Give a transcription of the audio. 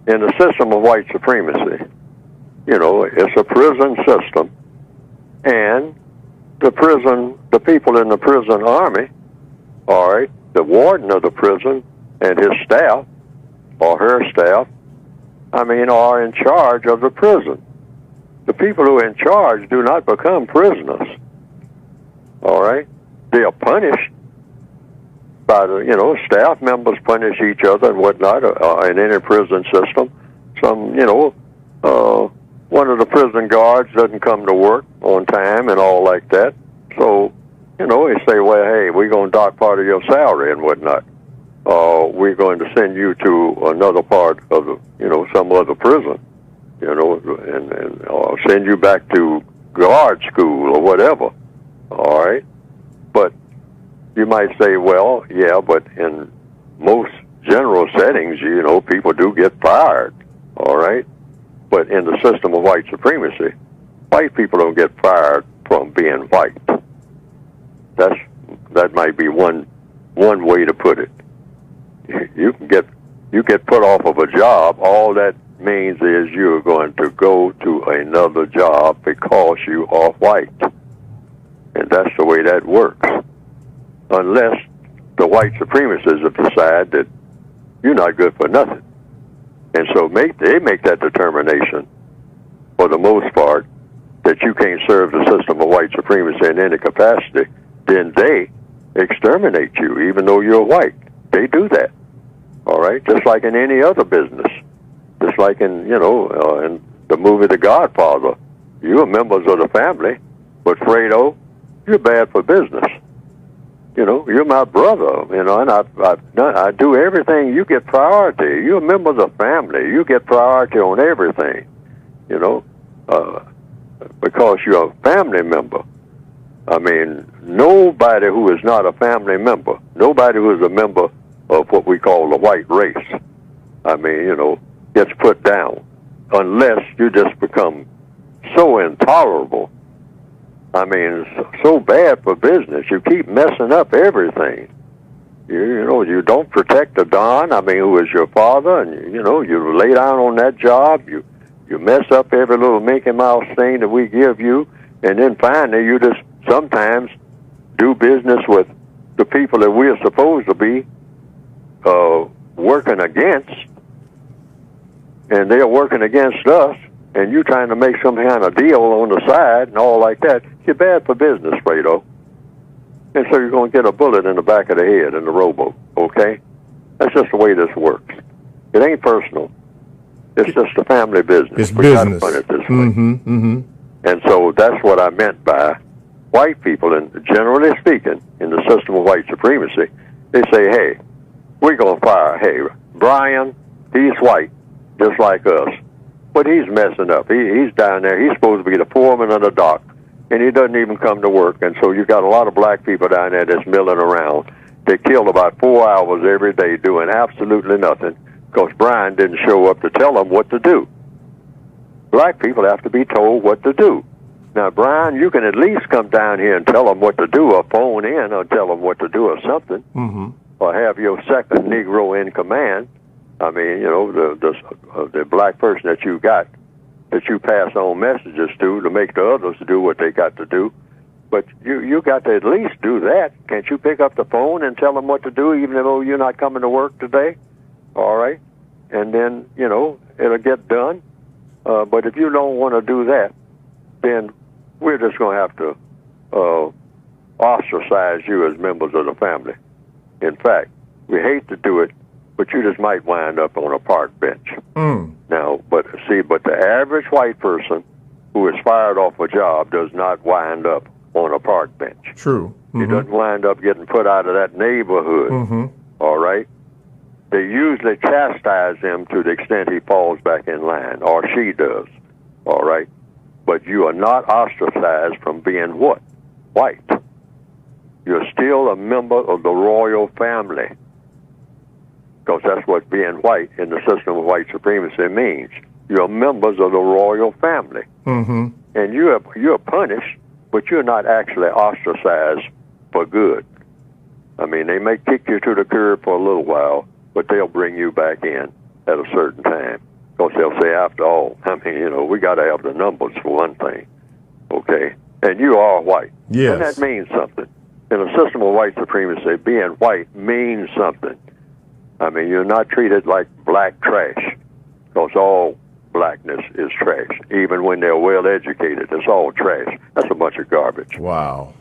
in the system of white supremacy, it's a prison system, and the people in the prison army, all right, the warden of the prison and his staff, or her staff, are in charge of the prison. The people who are in charge do not become prisoners, all right? They are punished by the, staff members punish each other and whatnot in any prison system. One of the prison guards doesn't come to work on time and all like that. So, they say, well, hey, we're going to dock part of your salary and whatnot. We're going to send you to another part of the, some other prison, and or send you back to guard school or whatever. All right? But you might say, well, yeah, but in most general settings, people do get fired. All right? But in the system of white supremacy, white people don't get fired from being white. That might be one way to put it. You get put off of a job. All that means is you're going to go to another job because you are white, and that's the way that works. Unless the white supremacists have decided that you're not good for nothing. And so they make that determination, for the most part, that you can't serve the system of white supremacy in any capacity, then they exterminate you, even though you're white. They do that, all right? Just like in any other business. Just like in, in the movie The Godfather. You're members of the family, but Fredo, you're bad for business. You're my brother, and I do everything. You get priority. You're a member of the family. You get priority on everything, because you're a family member. Nobody who is not a family member, nobody who is a member of what we call the white race, gets put down, unless you just become so intolerable. So bad for business. You keep messing up everything. You don't protect the Don, who is your father, and, you lay down on that job. You mess up every little Mickey Mouse thing that we give you, and then finally you just sometimes do business with the people that we're supposed to be working against, and they're working against us, and you're trying to make some kind of deal on the side and all like that. You're bad for business, Fredo. And so you're going to get a bullet in the back of the head in the rowboat, okay? That's just the way this works. It ain't personal. It's just a family business. It's we business. Gotta put it this way. And so that's what I meant by white people, and generally speaking, in the system of white supremacy, they say, hey, we're going to fire. Hey, Brian, he's white, just like us. But he's messing up. He's down there. He's supposed to be the foreman of the dock, and he doesn't even come to work. And so you got a lot of black people down there that's milling around. They kill about 4 hours every day doing absolutely nothing because Brian didn't show up to tell them what to do. Black people have to be told what to do. Now, Brian, you can at least come down here and tell them what to do, or phone in or tell them what to do or something, or have your second Negro in command. The black person that you got, that you pass on messages to make the others do what they got to do. But you got to at least do that. Can't you pick up the phone and tell them what to do, even though you're not coming to work today? All right? And then, it'll get done. But if you don't want to do that, then we're just going to have to ostracize you as members of the family. In fact, we hate to do it, but you just might wind up on a park bench. Now, but the average white person who is fired off a job does not wind up on a park bench. True. He doesn't wind up getting put out of that neighborhood. All right? They usually chastise him to the extent he falls back in line, or she does. All right? But you are not ostracized from being what? White. You're still a member of the royal family, because that's what being white in the system of white supremacy means. You're members of the royal family. And you're punished, but you're not actually ostracized for good. They may kick you to the curb for a little while, but they'll bring you back in at a certain time. they'll say, after all, I mean, we got to have the numbers for one thing, okay? And you are white. Yes. And that means something. In a system of white supremacy, being white means something. I mean, you're not treated like black trash, because all blackness is trash. Even when they're well educated, it's all trash. That's a bunch of garbage. Wow.